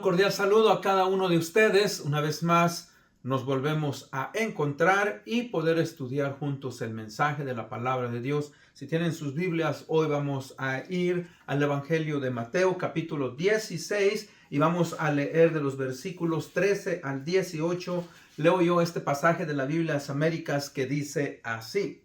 Un cordial saludo a cada uno de ustedes. Una vez más nos volvemos a encontrar y poder estudiar juntos el mensaje de la palabra de Dios. Si tienen sus Biblias, hoy vamos a ir al Evangelio de Mateo, capítulo 16, y vamos a leer de los versículos 13 al 18. Leo yo este pasaje de la Biblia de las Américas que dice así.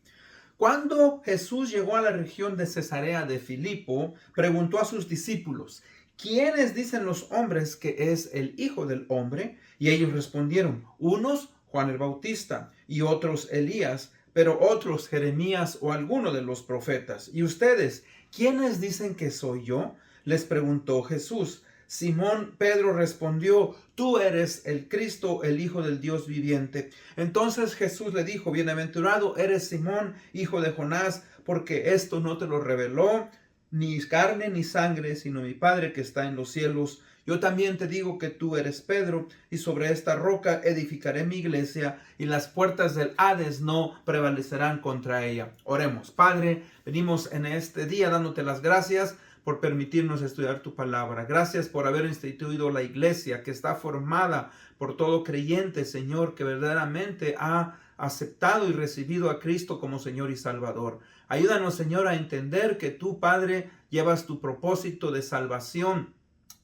Cuando Jesús llegó a la región de Cesarea de Filipo, preguntó a sus discípulos: ¿quiénes dicen los hombres que es el Hijo del Hombre? Y ellos respondieron: unos Juan el Bautista, y otros Elías, pero otros Jeremías o alguno de los profetas. ¿Y ustedes, quiénes dicen que soy yo?, les preguntó Jesús. Simón Pedro respondió: tú eres el Cristo, el Hijo del Dios viviente. Entonces Jesús le dijo: bienaventurado eres Simón, hijo de Jonás, porque esto no te lo reveló ni carne ni sangre, sino mi Padre que está en los cielos. Yo también te digo que tú eres Pedro, y sobre esta roca edificaré mi iglesia, y las puertas del Hades no prevalecerán contra ella. Oremos. Padre, venimos en este día dándote las gracias por permitirnos estudiar tu palabra. Gracias por haber instituido la iglesia que está formada por todo creyente, Señor, que verdaderamente ha aceptado y recibido a Cristo como Señor y Salvador. Ayúdanos, Señor, a entender que tú, Padre, llevas tu propósito de salvación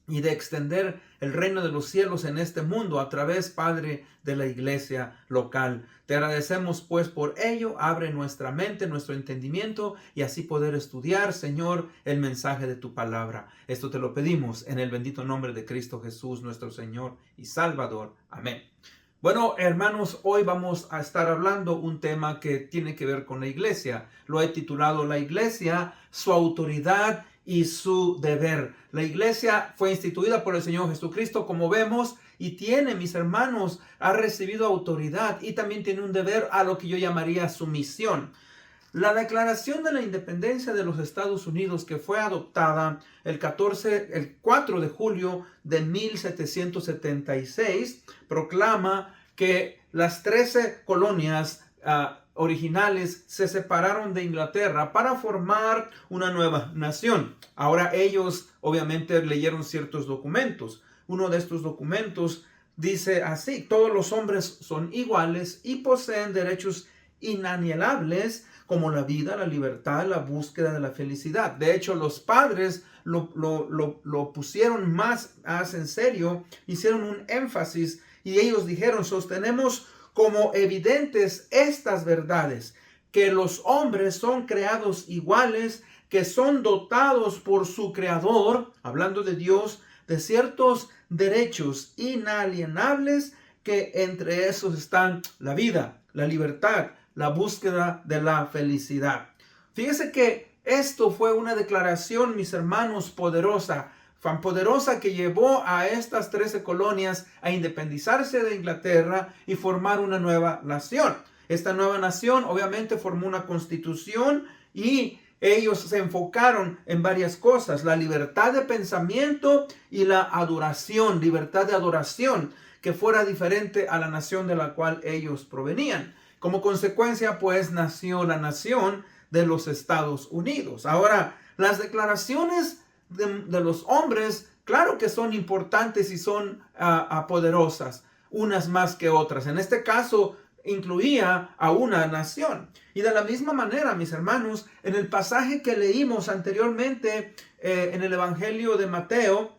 y de extender el reino de los cielos en este mundo a través, Padre, de la iglesia local. Te agradecemos pues por ello. Abre nuestra mente, nuestro entendimiento, y así poder estudiar, Señor, el mensaje de tu palabra. Esto te lo pedimos en el bendito nombre de Cristo Jesús, nuestro Señor y Salvador. Amén. Bueno, hermanos, hoy vamos a estar hablando un tema que tiene que ver con la iglesia. Lo he titulado La iglesia, su autoridad y su deber. La iglesia fue instituida por el Señor Jesucristo, como vemos, y tiene, mis hermanos, ha recibido autoridad y también tiene un deber a lo que yo llamaría sumisión. La Declaración de la Independencia de los Estados Unidos, que fue adoptada el 4 de julio de 1776, proclama que las 13 colonias originales se separaron de Inglaterra para formar una nueva nación. Ahora ellos obviamente leyeron ciertos documentos. Uno de estos documentos dice así: todos los hombres son iguales y poseen derechos inalienables como la vida, la libertad, la búsqueda de la felicidad. De hecho, los padres lo pusieron más en serio, hicieron un énfasis, y ellos dijeron: sostenemos como evidentes estas verdades, que los hombres son creados iguales, que son dotados por su Creador, hablando de Dios, de ciertos derechos inalienables, que entre esos están la vida, la libertad, la búsqueda de la felicidad. Fíjese que esto fue una declaración, mis hermanos, poderosa que llevó a estas 13 colonias a independizarse de Inglaterra y formar una nueva nación. Esta nueva nación obviamente formó una constitución, y ellos se enfocaron en varias cosas: la libertad de pensamiento y la adoración, libertad de adoración, que fuera diferente a la nación de la cual ellos provenían. Como consecuencia, pues, nació la nación de los Estados Unidos. Ahora, las declaraciones de los hombres, claro que son importantes y son poderosas, unas más que otras. En este caso, incluía a una nación. Y de la misma manera, mis hermanos, en el pasaje que leímos anteriormente, en el Evangelio de Mateo,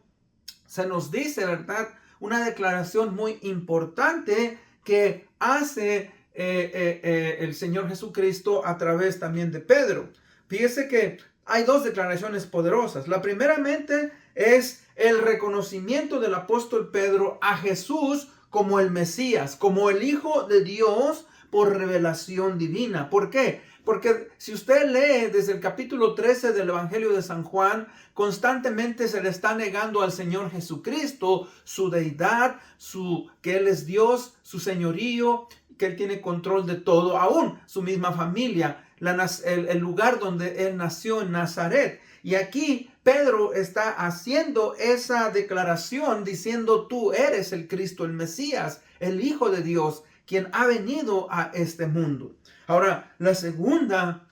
se nos dice, ¿verdad?, una declaración muy importante que hace el Señor Jesucristo a través también de Pedro. Fíjese que hay dos declaraciones poderosas. La primeramente es el reconocimiento del apóstol Pedro a Jesús como el Mesías, como el Hijo de Dios por revelación divina. ¿Por qué? Porque si usted lee desde el capítulo 13 del Evangelio de San Juan, constantemente se le está negando al Señor Jesucristo su deidad, que Él es Dios, su señorío, que Él tiene control de todo, aún su misma familia, el lugar donde Él nació, en Nazaret. Y aquí Pedro está haciendo esa declaración diciendo: tú eres el Cristo, el Mesías, el Hijo de Dios, quien ha venido a este mundo. Ahora, la segunda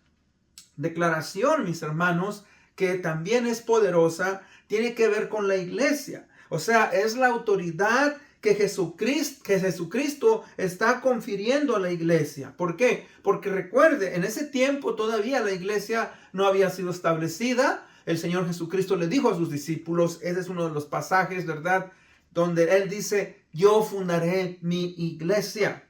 declaración, mis hermanos, que también es poderosa, tiene que ver con la iglesia. O sea, es la autoridad que Jesucristo está confiriendo a la iglesia. ¿Por qué? Porque recuerde, en ese tiempo todavía la iglesia no había sido establecida. El Señor Jesucristo le dijo a sus discípulos, ese es uno de los pasajes, ¿verdad?, donde Él dice, yo fundaré mi iglesia.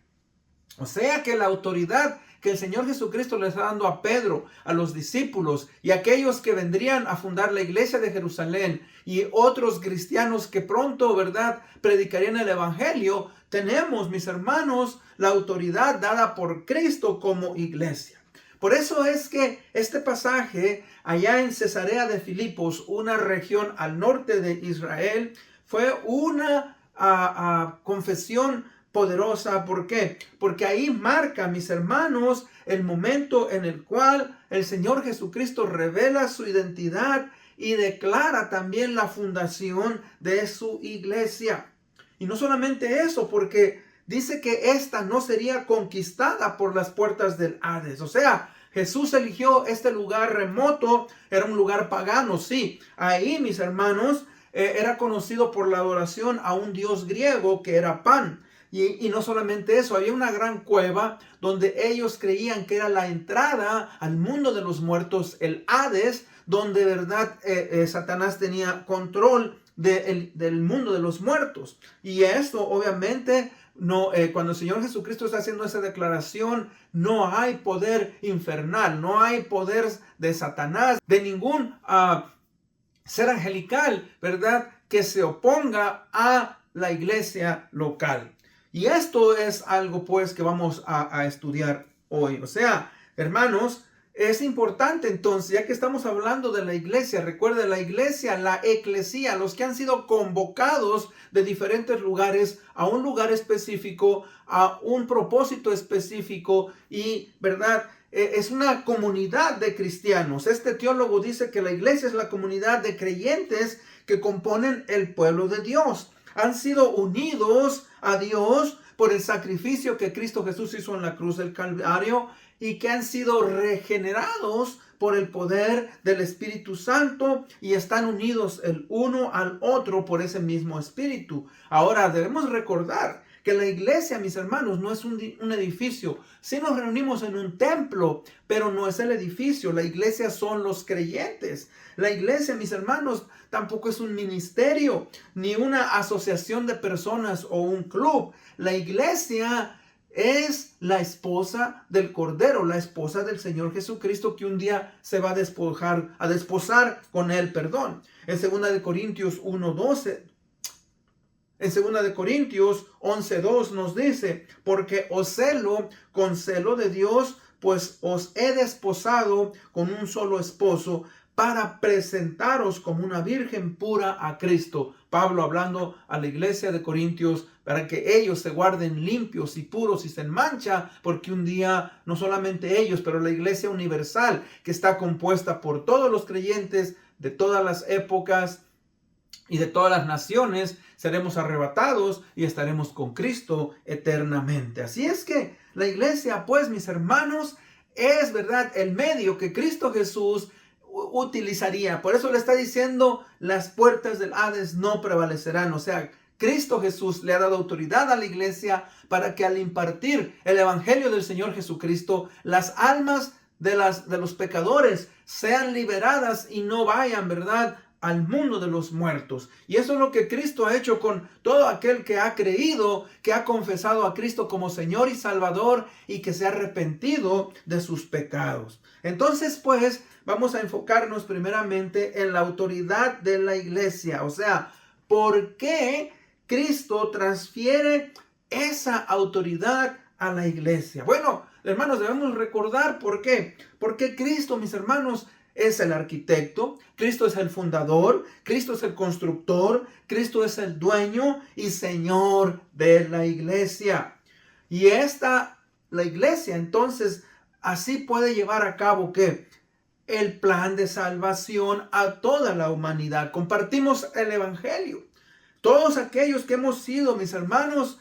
O sea que la autoridad que el Señor Jesucristo le está dando a Pedro, a los discípulos y a aquellos que vendrían a fundar la iglesia de Jerusalén y otros cristianos que pronto, ¿verdad?, predicarían el evangelio, tenemos, mis hermanos, la autoridad dada por Cristo como iglesia. Por eso es que este pasaje allá en Cesarea de Filipos, una región al norte de Israel, fue una confesión poderosa. ¿Por qué? Porque ahí marca, mis hermanos, el momento en el cual el Señor Jesucristo revela su identidad y declara también la fundación de su iglesia. Y no solamente eso, porque dice que esta no sería conquistada por las puertas del Hades. O sea, Jesús eligió este lugar remoto, era un lugar pagano, sí. Ahí, mis hermanos, era conocido por la adoración a un dios griego que era Pan. Y no solamente eso, había una gran cueva donde ellos creían que era la entrada al mundo de los muertos, el Hades, donde verdad Satanás tenía control del mundo de los muertos. Y esto obviamente no, cuando el Señor Jesucristo está haciendo esa declaración, no hay poder infernal, no hay poder de Satanás, de ningún ser angelical, ¿verdad?, que se oponga a la iglesia local. Y esto es algo pues que vamos a estudiar hoy. O sea, hermanos, es importante entonces, ya que estamos hablando de la iglesia, recuerden, la iglesia, la eclesía, los que han sido convocados de diferentes lugares a un lugar específico, a un propósito específico y, ¿verdad?, es una comunidad de cristianos. Este teólogo dice que la iglesia es la comunidad de creyentes que componen el pueblo de Dios. Han sido unidos a Dios por el sacrificio que Cristo Jesús hizo en la cruz del Calvario y que han sido regenerados por el poder del Espíritu Santo y están unidos el uno al otro por ese mismo Espíritu. Ahora debemos recordar que la iglesia, mis hermanos, no es un edificio. Sí nos reunimos en un templo, pero no es el edificio. La iglesia son los creyentes. La iglesia, mis hermanos, tampoco es un ministerio, ni una asociación de personas o un club. La iglesia es la esposa del Cordero, la esposa del Señor Jesucristo, que un día se va a desposar con él, perdón. En 2 Corintios 1:12. En 2 Corintios 11:2 nos dice, porque os celo con celo de Dios, pues os he desposado con un solo esposo para presentaros como una virgen pura a Cristo. Pablo hablando a la iglesia de Corintios para que ellos se guarden limpios y puros y sin mancha, porque un día no solamente ellos, pero la iglesia universal que está compuesta por todos los creyentes de todas las épocas y de todas las naciones, seremos arrebatados y estaremos con Cristo eternamente. Así es que la iglesia, pues, mis hermanos, es, ¿verdad?, el medio que Cristo Jesús utilizaría. Por eso le está diciendo, las puertas del Hades no prevalecerán. O sea, Cristo Jesús le ha dado autoridad a la iglesia para que al impartir el evangelio del Señor Jesucristo, las almas de los pecadores sean liberadas y no vayan, ¿verdad?, al mundo de los muertos. Y eso es lo que Cristo ha hecho con todo aquel que ha creído, que ha confesado a Cristo como Señor y Salvador y que se ha arrepentido de sus pecados. Entonces, pues, vamos a enfocarnos primeramente en la autoridad de la iglesia. O sea, ¿por qué Cristo transfiere esa autoridad a la iglesia? Bueno, hermanos, debemos recordar por qué. Porque Cristo, mis hermanos, es el arquitecto, Cristo es el fundador, Cristo es el constructor, Cristo es el dueño y Señor de la iglesia. Y la iglesia, entonces, así puede llevar a cabo ¿qué? El plan de salvación a toda la humanidad. Compartimos el evangelio. Todos aquellos que hemos sido, mis hermanos,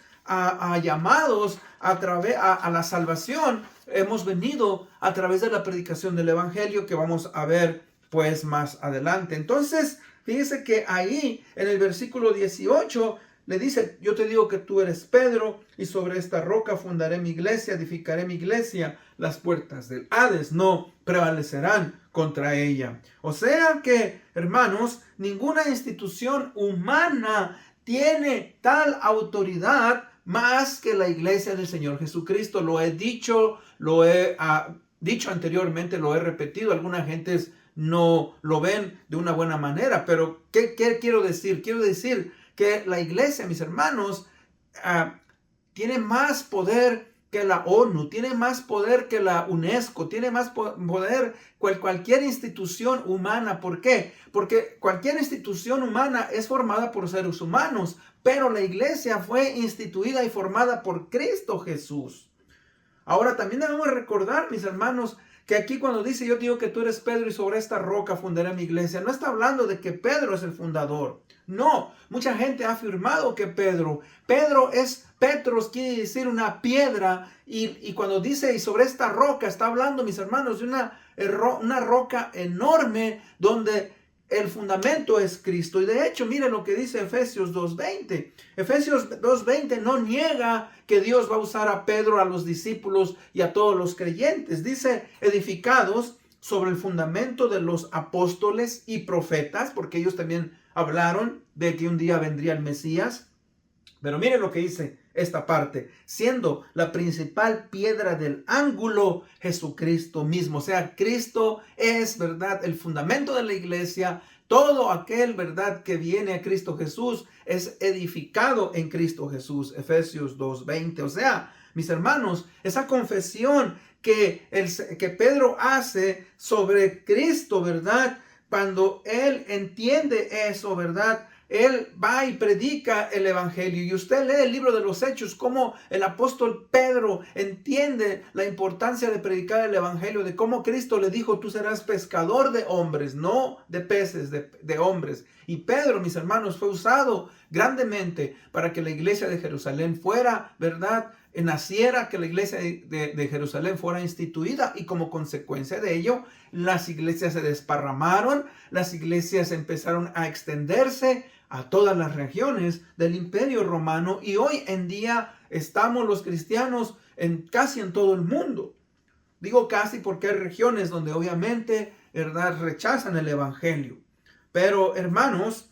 llamados a la salvación, hemos venido a través de la predicación del evangelio, que vamos a ver pues más adelante. Entonces, fíjese que ahí en el versículo 18 le dice, yo te digo que tú eres Pedro y sobre esta roca fundaré mi iglesia, edificaré mi iglesia, las puertas del Hades no prevalecerán contra ella. O sea que, hermanos, ninguna institución humana tiene tal autoridad más que la iglesia del Señor Jesucristo. Lo he dicho, lo he dicho anteriormente, lo he repetido. Algunas gentes no lo ven de una buena manera, pero ¿qué quiero decir? Quiero decir que la iglesia, mis hermanos, tiene más poder que la ONU, tiene más poder que la UNESCO, tiene más poder que cualquier institución humana. ¿Por qué? Porque cualquier institución humana es formada por seres humanos, pero la iglesia fue instituida y formada por Cristo Jesús. Ahora también debemos recordar, mis hermanos, que aquí cuando dice yo digo que tú eres Pedro y sobre esta roca fundaré mi iglesia, no está hablando de que Pedro es el fundador. No, mucha gente ha afirmado que Petros quiere decir una piedra y cuando dice y sobre esta roca está hablando, mis hermanos, de una roca enorme donde el fundamento es Cristo. Y de hecho, miren lo que dice Efesios 2:20. Efesios 2:20 no niega que Dios va a usar a Pedro, a los discípulos y a todos los creyentes. Dice, edificados sobre el fundamento de los apóstoles y profetas, porque ellos también hablaron de que un día vendría el Mesías. Pero miren lo que dice esta parte, siendo la principal piedra del ángulo Jesucristo mismo. O sea, Cristo es, ¿verdad?, el fundamento de la iglesia. Todo aquel, ¿verdad?, que viene a Cristo Jesús es edificado en Cristo Jesús. Efesios 2:20. O sea, mis hermanos, esa confesión que Pedro hace sobre Cristo, ¿verdad?, cuando él entiende eso, ¿verdad?, él va y predica el evangelio. Y usted lee el libro de los Hechos, cómo el apóstol Pedro entiende la importancia de predicar el evangelio, de cómo Cristo le dijo, tú serás pescador de hombres, no de peces, de hombres. Y Pedro, mis hermanos, fue usado grandemente para que la iglesia de Jerusalén fuera, ¿verdad?, naciera, que la iglesia de Jerusalén fuera instituida, y como consecuencia de ello, las iglesias se desparramaron, las iglesias empezaron a extenderse a todas las regiones del Imperio Romano, y hoy en día estamos los cristianos casi en todo el mundo. Digo casi porque hay regiones donde obviamente, ¿verdad?, rechazan el evangelio. Pero hermanos,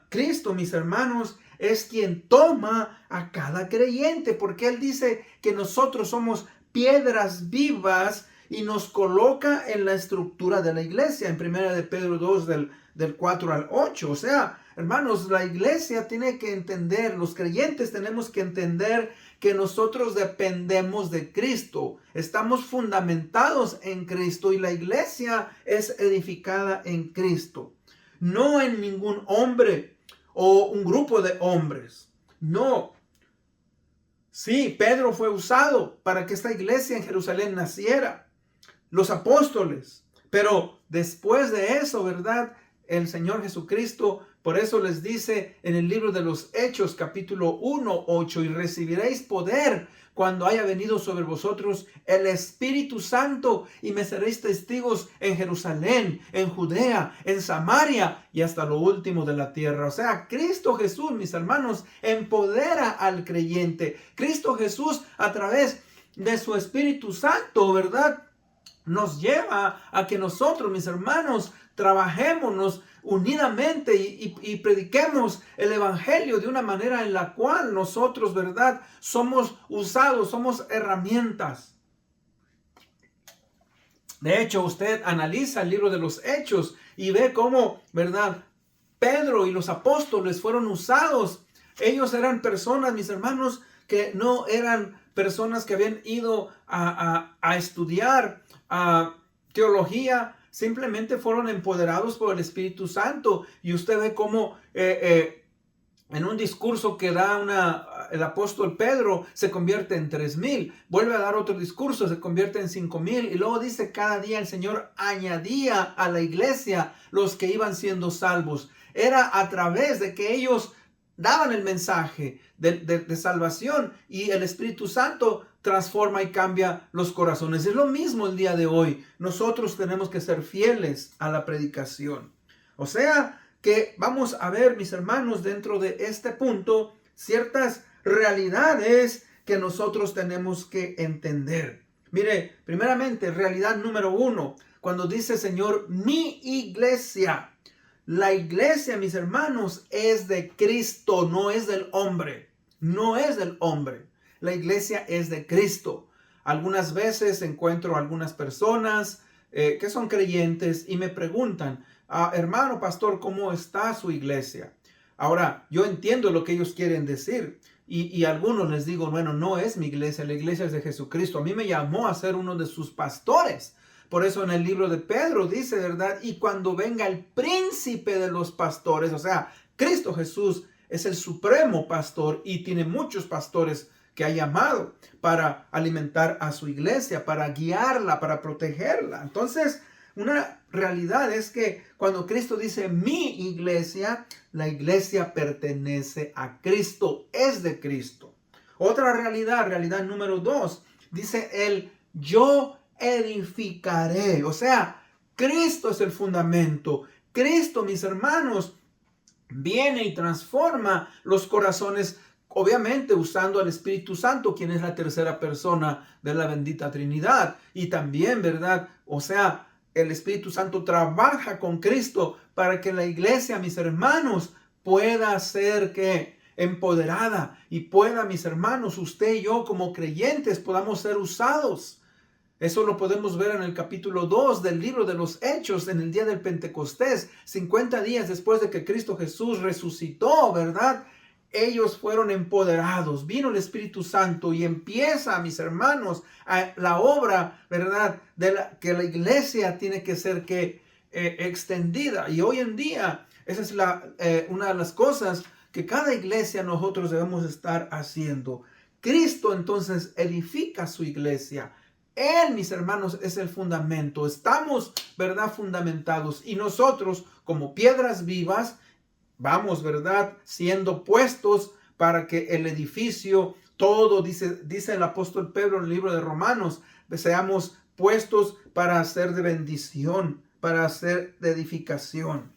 Cristo, mis hermanos, es quien toma a cada creyente, porque Él dice que nosotros somos piedras vivas y nos coloca en la estructura de la iglesia, en 1 de Pedro 2 del 4 al 8. O sea, hermanos, la iglesia tiene que entender, los creyentes tenemos que entender que nosotros dependemos de Cristo, estamos fundamentados en Cristo y la iglesia es edificada en Cristo, no en ningún hombre o un grupo de hombres. No. Sí, Pedro fue usado para que esta iglesia en Jerusalén naciera, los apóstoles, pero después de eso, ¿verdad?, el Señor Jesucristo, por eso les dice en el libro de los Hechos, capítulo 1:8, y recibiréis poder cuando haya venido sobre vosotros el Espíritu Santo, y me seréis testigos en Jerusalén, en Judea, en Samaria y hasta lo último de la tierra. O sea, Cristo Jesús, mis hermanos, empodera al creyente. Cristo Jesús, a través de su Espíritu Santo, ¿verdad?, nos lleva a que nosotros, mis hermanos, trabajémonos unidamente y prediquemos el evangelio de una manera en la cual nosotros, ¿verdad?, somos usados, somos herramientas. De hecho, usted analiza el libro de los Hechos y ve cómo, ¿verdad?, Pedro y los apóstoles fueron usados. Ellos eran personas, mis hermanos, que no eran personas que habían ido a estudiar teología, simplemente fueron empoderados por el Espíritu Santo. Y usted ve cómo en un discurso que da el apóstol Pedro, se convierte en 3,000. Vuelve a dar otro discurso, se convierte en 5,000. Y luego dice, cada día el Señor añadía a la iglesia los que iban siendo salvos. Era a través de que ellos daban el mensaje de salvación y el Espíritu Santo transforma y cambia los corazones. Es lo mismo el día de hoy. Nosotros tenemos que ser fieles a la predicación. O sea que vamos a ver, mis hermanos, dentro de este punto, ciertas realidades que nosotros tenemos que entender. Mire, primeramente, realidad número 1, cuando dice Señor, mi iglesia. La iglesia, mis hermanos, es de Cristo, no es del hombre. No es del hombre. La iglesia es de Cristo. Algunas veces encuentro algunas personas que son creyentes y me preguntan, hermano pastor, ¿cómo está su iglesia? Ahora, yo entiendo lo que ellos quieren decir y a algunos les digo, bueno, no es mi iglesia, la iglesia es de Jesucristo. A mí me llamó a ser uno de sus pastores. Por eso en el libro de Pedro dice, ¿verdad? Y cuando venga el príncipe de los pastores, o sea, Cristo Jesús es el supremo pastor y tiene muchos pastores que ha llamado para alimentar a su iglesia, para guiarla, para protegerla. Entonces, una realidad es que cuando Cristo dice mi iglesia, la iglesia pertenece a Cristo, es de Cristo. Otra realidad, realidad número 2, dice el yo edificaré. O sea, Cristo es el fundamento. Cristo, mis hermanos, viene y transforma los corazones, obviamente usando al Espíritu Santo, quien es la tercera persona de la bendita Trinidad. Y también, ¿verdad? O sea, el Espíritu Santo trabaja con Cristo para que la iglesia, mis hermanos, pueda ser que empoderada y pueda, mis hermanos, usted y yo como creyentes podamos ser usados. Eso lo podemos ver en el capítulo 2 del libro de los Hechos, en el día del Pentecostés, 50 días después de que Cristo Jesús resucitó, ¿verdad? Ellos fueron empoderados, vino el Espíritu Santo y empieza, mis hermanos, la obra, ¿verdad? Que la iglesia tiene que ser extendida. Y hoy en día, esa es una de las cosas que cada iglesia nosotros debemos estar haciendo. Cristo entonces edifica su iglesia. Él, mis hermanos, es el fundamento. Estamos, ¿verdad?, fundamentados. Y nosotros, como piedras vivas, vamos, ¿verdad?, siendo puestos para que el edificio, todo, dice el apóstol Pedro en el libro de Romanos, seamos puestos para hacer de bendición, para hacer de edificación.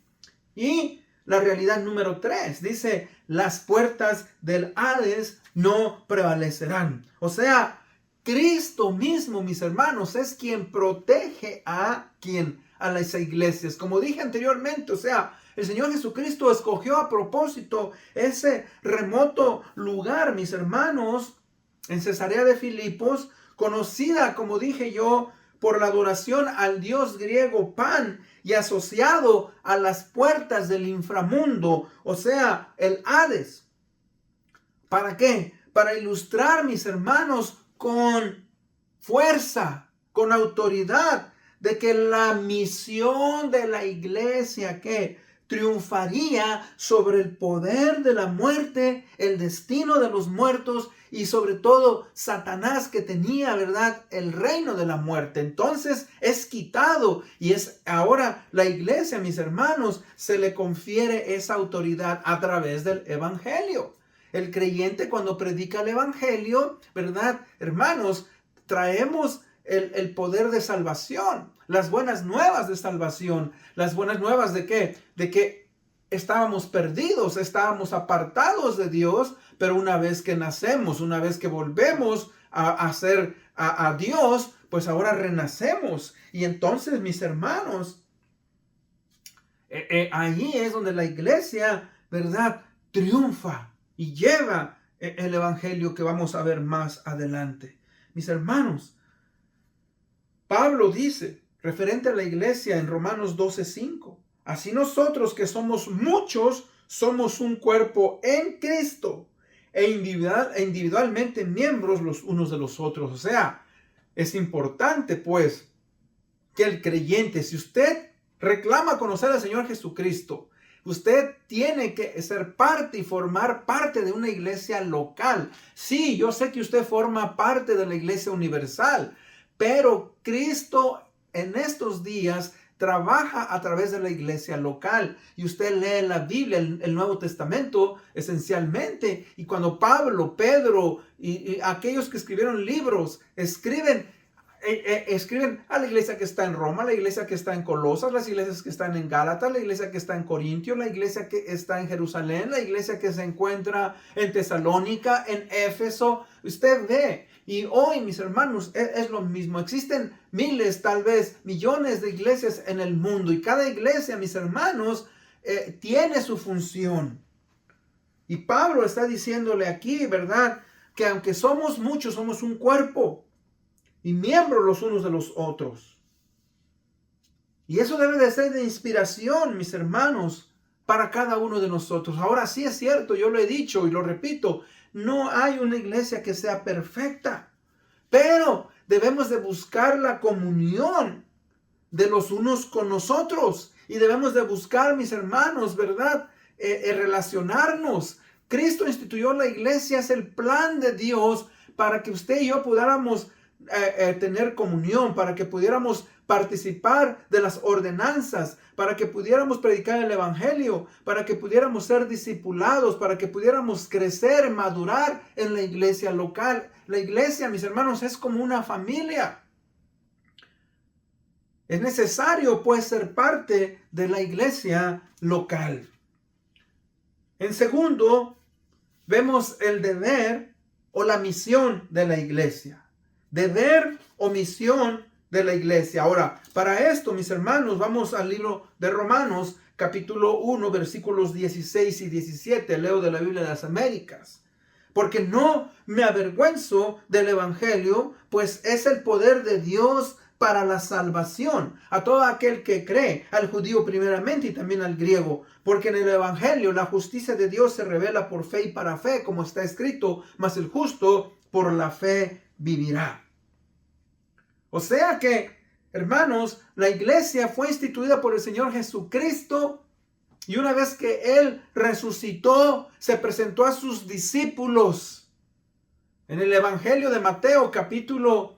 Y la realidad número 3, dice, las puertas del Hades no prevalecerán. O sea, Cristo mismo, mis hermanos, es quien protege a las iglesias. Como dije anteriormente, o sea, el Señor Jesucristo escogió a propósito ese remoto lugar, mis hermanos, en Cesarea de Filipos, conocida, como dije yo, por la adoración al dios griego Pan y asociado a las puertas del inframundo, o sea, el Hades. ¿Para qué? Para ilustrar, mis hermanos, con fuerza, con autoridad, de que la misión de la iglesia que triunfaría sobre el poder de la muerte, el destino de los muertos y sobre todo Satanás, que tenía, ¿verdad?, el reino de la muerte. Entonces es quitado y es ahora la iglesia, mis hermanos, se le confiere esa autoridad a través del evangelio. El creyente, cuando predica el evangelio, ¿verdad, hermanos? Traemos el poder de salvación, las buenas nuevas de salvación. Las buenas nuevas ¿de qué? De que estábamos perdidos, estábamos apartados de Dios, pero una vez que nacemos, una vez que volvemos a Dios, pues ahora renacemos. Y entonces, mis hermanos, ahí es donde la iglesia, ¿verdad?, triunfa y lleva el evangelio que vamos a ver más adelante. Mis hermanos, Pablo dice, referente a la iglesia en Romanos 12:5, así nosotros que somos muchos, somos un cuerpo en Cristo e individualmente miembros los unos de los otros. O sea, es importante pues que el creyente, si usted reclama conocer al Señor Jesucristo, usted tiene que ser parte y formar parte de una iglesia local. Sí, yo sé que usted forma parte de la iglesia universal, pero Cristo en estos días trabaja a través de la iglesia local. Y usted lee la Biblia, el Nuevo Testamento, esencialmente. Y cuando Pablo, Pedro y aquellos que escribieron libros, escriben a la iglesia que está en Roma, la iglesia que está en Colosas, las iglesias que están en Gálatas, la iglesia que está en Corintio, la iglesia que está en Jerusalén, la iglesia que se encuentra en Tesalónica, en Éfeso. Usted ve, y hoy, mis hermanos, es lo mismo. Existen miles, tal vez millones de iglesias en el mundo, y cada iglesia, mis hermanos, tiene su función. Y Pablo está diciéndole aquí, ¿verdad?, que aunque somos muchos, somos un cuerpo y miembros los unos de los otros. Y eso debe de ser de inspiración, mis hermanos, para cada uno de nosotros. Ahora sí es cierto, yo lo he dicho y lo repito, no hay una iglesia que sea perfecta, pero debemos de buscar la comunión de los unos con nosotros, y debemos de buscar, mis hermanos, ¿verdad?, relacionarnos. Cristo instituyó la iglesia, es el plan de Dios para que usted y yo pudiéramos tener comunión, para que pudiéramos participar de las ordenanzas, para que pudiéramos predicar el evangelio, para que pudiéramos ser discipulados, para que pudiéramos crecer, madurar en la iglesia local. La iglesia, mis hermanos, es como una familia. Es necesario, pues, ser parte de la iglesia local. En segundo, vemos el deber o la misión de la iglesia. Deber o misión de la iglesia. Ahora, para esto, mis hermanos, vamos al libro de Romanos, capítulo 1, versículos 16 y 17. Leo de la Biblia de las Américas. Porque no me avergüenzo del evangelio, pues es el poder de Dios para la salvación a todo aquel que cree, al judío primeramente y también al griego. Porque en el evangelio la justicia de Dios se revela por fe y para fe, como está escrito, mas el justo por la fe vivirá. O sea que, hermanos, la iglesia fue instituida por el Señor Jesucristo, y una vez que Él resucitó, se presentó a sus discípulos. En el Evangelio de Mateo, capítulo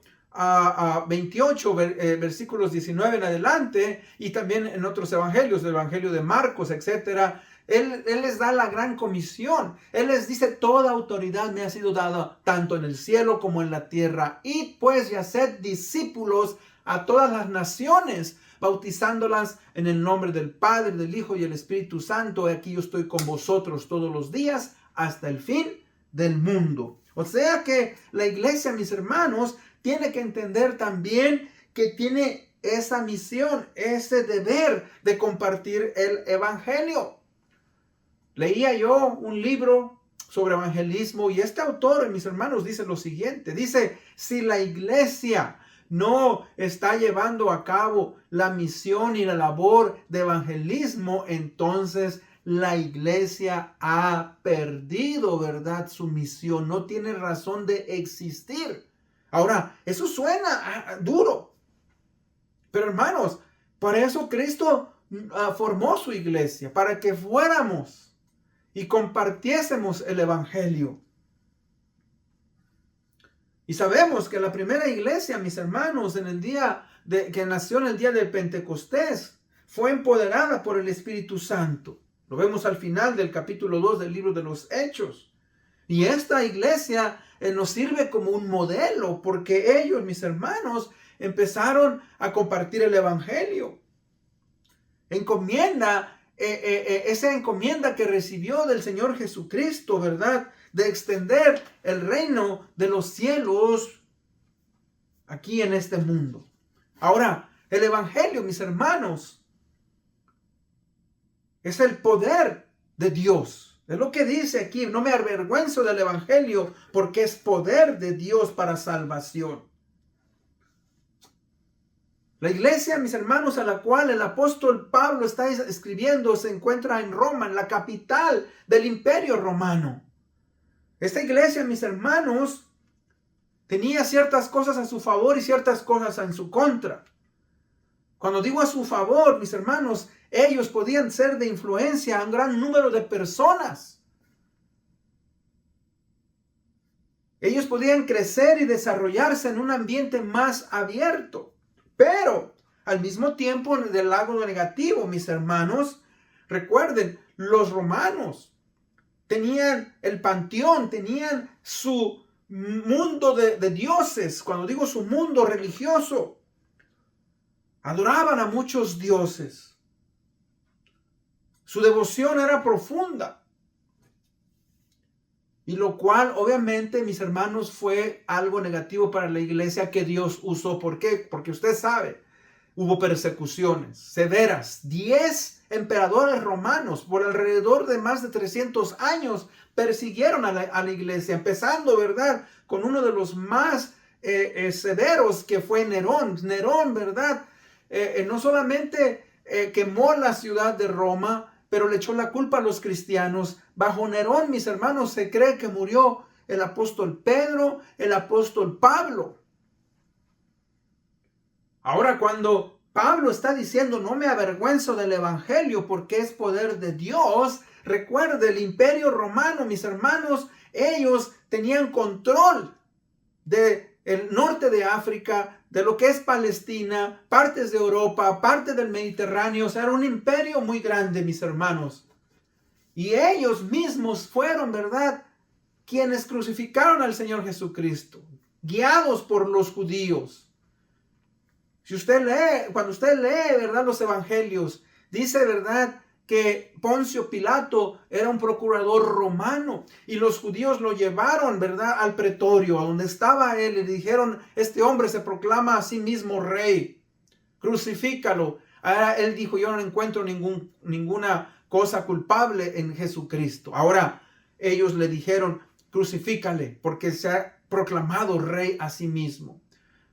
28, versículos 19 en adelante, y también en otros evangelios, el Evangelio de Marcos, etcétera, Él les da la gran comisión. Él les dice: toda autoridad me ha sido dada, tanto en el cielo como en la tierra. Id pues y haced discípulos a todas las naciones, bautizándolas en el nombre del Padre, del Hijo y el Espíritu Santo. Y aquí yo estoy con vosotros todos los días hasta el fin del mundo. O sea que la iglesia, mis hermanos, tiene que entender también que tiene esa misión, ese deber de compartir el evangelio. Leía yo un libro sobre evangelismo, y este autor, mis hermanos, dice lo siguiente. Dice: si la iglesia no está llevando a cabo la misión y la labor de evangelismo, entonces la iglesia ha perdido, ¿verdad?, su misión. No tiene razón de existir. Ahora, eso suena duro, pero hermanos, para eso Cristo formó su iglesia, para que fuéramos y compartiésemos el evangelio. Y sabemos que la primera iglesia, mis hermanos, que nació en el día de Pentecostés, fue empoderada por el Espíritu Santo. Lo vemos al final del capítulo 2 del libro de los Hechos. Y esta iglesia nos sirve como un modelo, porque ellos, mis hermanos, empezaron a compartir el evangelio. Esa encomienda que recibió del Señor Jesucristo, ¿verdad?, de extender el reino de los cielos aquí en este mundo. Ahora, el evangelio, mis hermanos, es el poder de Dios. Es lo que dice aquí: no me avergüenzo del evangelio, porque es poder de Dios para salvación. La iglesia, mis hermanos, a la cual el apóstol Pablo está escribiendo, se encuentra en Roma, en la capital del imperio romano. Esta iglesia, mis hermanos, tenía ciertas cosas a su favor y ciertas cosas en su contra. Cuando digo a su favor, mis hermanos, ellos podían ser de influencia a un gran número de personas. Ellos podían crecer y desarrollarse en un ambiente más abierto. Pero al mismo tiempo, del lado negativo, mis hermanos, recuerden, los romanos tenían el panteón, tenían su mundo de dioses. Cuando digo su mundo religioso, adoraban a muchos dioses. Su devoción era profunda. Y lo cual, obviamente, mis hermanos, fue algo negativo para la iglesia que Dios usó. ¿Por qué? Porque usted sabe, hubo persecuciones severas. 10 emperadores romanos por alrededor de más de 300 años persiguieron a la iglesia, empezando, ¿verdad?, con uno de los más severos, que fue Nerón. Nerón, ¿verdad?, no solamente quemó la ciudad de Roma, pero le echó la culpa a los cristianos. Bajo Nerón, mis hermanos, se cree que murió el apóstol Pedro, el apóstol Pablo. Ahora, cuando Pablo está diciendo, no me avergüenzo del evangelio porque es poder de Dios, recuerde, el imperio romano, mis hermanos, ellos tenían control del norte de África, de lo que es Palestina, partes de Europa, parte del Mediterráneo. O sea, era un imperio muy grande, mis hermanos. Y ellos mismos fueron, ¿verdad?, quienes crucificaron al Señor Jesucristo, guiados por los judíos. Si usted lee, cuando usted lee, ¿verdad?, los evangelios, dice, ¿verdad?, que Poncio Pilato era un procurador romano y los judíos lo llevaron, ¿verdad?, al pretorio, a donde estaba él, y le dijeron, este hombre se proclama a sí mismo rey, crucifícalo. Ahora él dijo, yo no encuentro ninguna cosa culpable en Jesucristo. Ahora ellos le dijeron, crucifícale, porque se ha proclamado rey a sí mismo.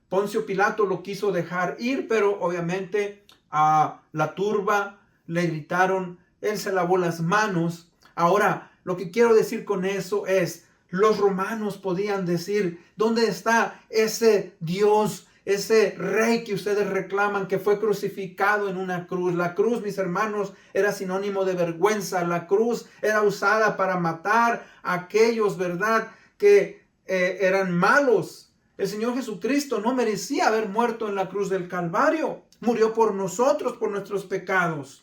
Poncio Pilato lo quiso dejar ir, pero obviamente a la turba le gritaron, él se lavó las manos. Ahora, lo que quiero decir con eso es, los romanos podían decir, ¿dónde está ese Dios, ese rey que ustedes reclaman, que fue crucificado en una cruz? La cruz, mis hermanos, era sinónimo de vergüenza. La cruz era usada para matar a aquellos, ¿verdad?, que eran malos. El Señor Jesucristo no merecía haber muerto en la cruz del Calvario. Murió por nosotros, por nuestros pecados.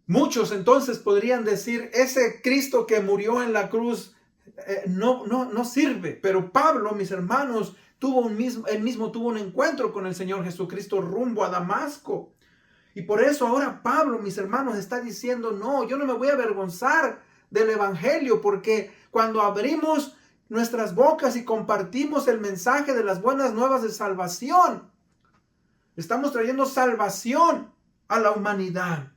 Muchos entonces podrían decir, ese Cristo que murió en la cruz no sirve. Pero Pablo, mis hermanos, él mismo tuvo un encuentro con el Señor Jesucristo rumbo a Damasco. Y por eso ahora Pablo, mis hermanos, está diciendo, no, yo no me voy a avergonzar del evangelio, porque cuando abrimos nuestras bocas y compartimos el mensaje de las buenas nuevas de salvación, estamos trayendo salvación a la humanidad.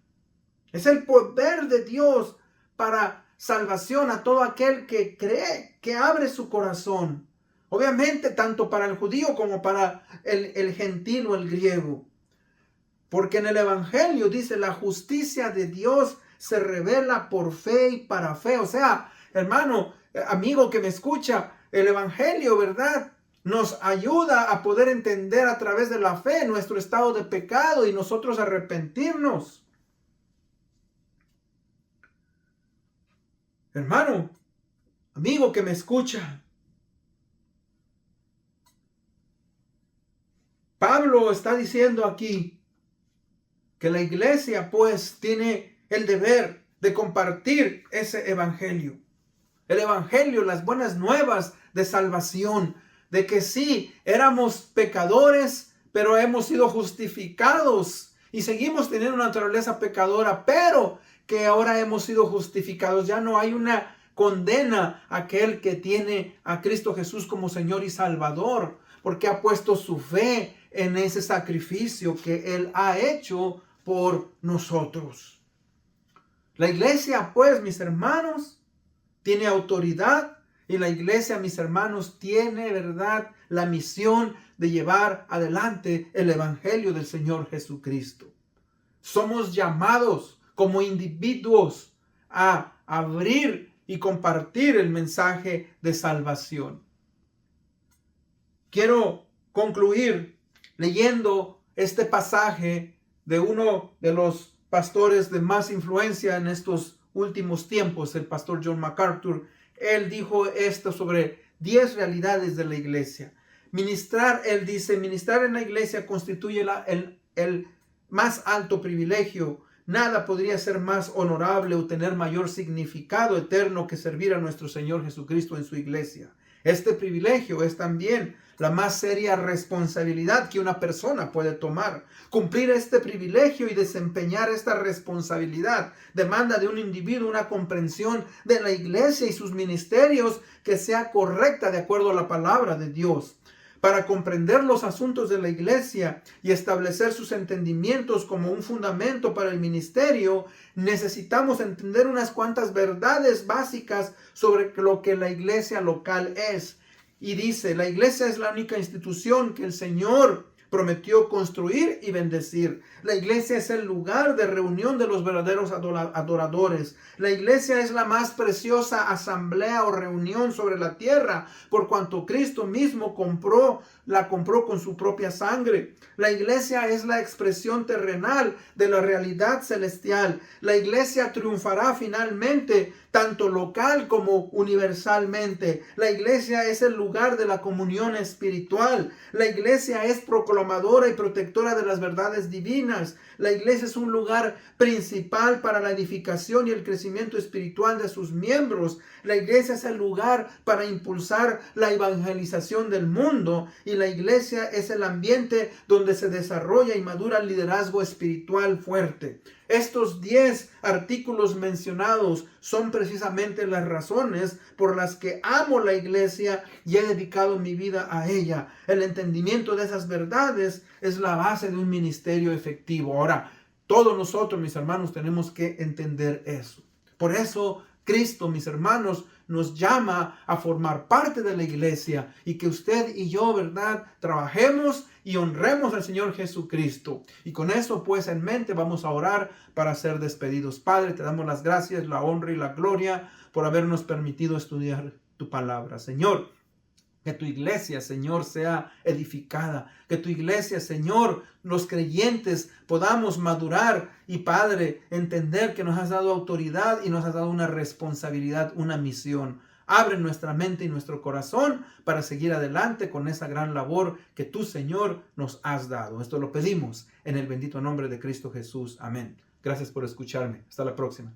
Es el poder de Dios para salvación a todo aquel que cree, que abre su corazón. Obviamente, tanto para el judío como para el gentil o el griego. Porque en el evangelio dice, la justicia de Dios se revela por fe y para fe. O sea, hermano, amigo que me escucha, el evangelio, ¿verdad?, nos ayuda a poder entender a través de la fe nuestro estado de pecado y nosotros arrepentirnos. Hermano, amigo que me escucha, Pablo está diciendo aquí que la iglesia pues tiene el deber de compartir ese evangelio. El evangelio, las buenas nuevas de salvación, de que sí, éramos pecadores, pero hemos sido justificados y seguimos teniendo una naturaleza pecadora, pero que ahora hemos sido justificados. Ya no hay una condena a aquel que tiene a Cristo Jesús como Señor y Salvador, porque ha puesto su fe en ese sacrificio que Él ha hecho por nosotros. La iglesia, pues, mis hermanos, tiene autoridad, y la iglesia, mis hermanos, tiene, ¿verdad?, la misión de llevar adelante el evangelio del Señor Jesucristo. Somos llamados como individuos a abrir y compartir el mensaje de salvación. Quiero concluir leyendo este pasaje de uno de los pastores de más influencia en estos últimos tiempos, el pastor John MacArthur. Él dijo esto sobre 10 realidades de la iglesia. Ministrar, él dice, ministrar en la iglesia constituye el más alto privilegio. Nada podría ser más honorable o tener mayor significado eterno que servir a nuestro Señor Jesucristo en su iglesia. Este privilegio es también la más seria responsabilidad que una persona puede tomar. Cumplir este privilegio y desempeñar esta responsabilidad demanda de un individuo una comprensión de la iglesia y sus ministerios que sea correcta de acuerdo a la palabra de Dios. Para comprender los asuntos de la iglesia y establecer sus entendimientos como un fundamento para el ministerio, necesitamos entender unas cuantas verdades básicas sobre lo que la iglesia local es. Y dice, la iglesia es la única institución que el Señor prometió construir y bendecir. La iglesia es el lugar de reunión de los verdaderos adoradores. La iglesia es la más preciosa asamblea o reunión sobre la tierra, por cuanto Cristo mismo la compró con su propia sangre. La iglesia es la expresión terrenal de la realidad celestial. La iglesia triunfará finalmente, tanto local como universalmente. La iglesia es el lugar de la comunión espiritual. La iglesia es proclamadora y protectora de las verdades divinas. La iglesia es un lugar principal para la edificación y el crecimiento espiritual de sus miembros. La iglesia es el lugar para impulsar la evangelización del mundo. Y la iglesia es el ambiente donde se desarrolla y madura el liderazgo espiritual fuerte. Estos 10 artículos mencionados son precisamente las razones por las que amo la iglesia y he dedicado mi vida a ella. El entendimiento de esas verdades es la base de un ministerio efectivo. Ahora, todos nosotros, mis hermanos, tenemos que entender eso. Por eso, Cristo, mis hermanos, nos llama a formar parte de la iglesia y que usted y yo, ¿verdad?, trabajemos y honremos al Señor Jesucristo. Y con eso pues en mente vamos a orar para ser despedidos. Padre, te damos las gracias, la honra y la gloria por habernos permitido estudiar tu palabra. Señor, que tu iglesia, Señor, sea edificada. Que tu iglesia, Señor, los creyentes podamos madurar y, Padre, entender que nos has dado autoridad y nos has dado una responsabilidad, una misión. Abre nuestra mente y nuestro corazón para seguir adelante con esa gran labor que tú, Señor, nos has dado. Esto lo pedimos en el bendito nombre de Cristo Jesús. Amén. Gracias por escucharme. Hasta la próxima.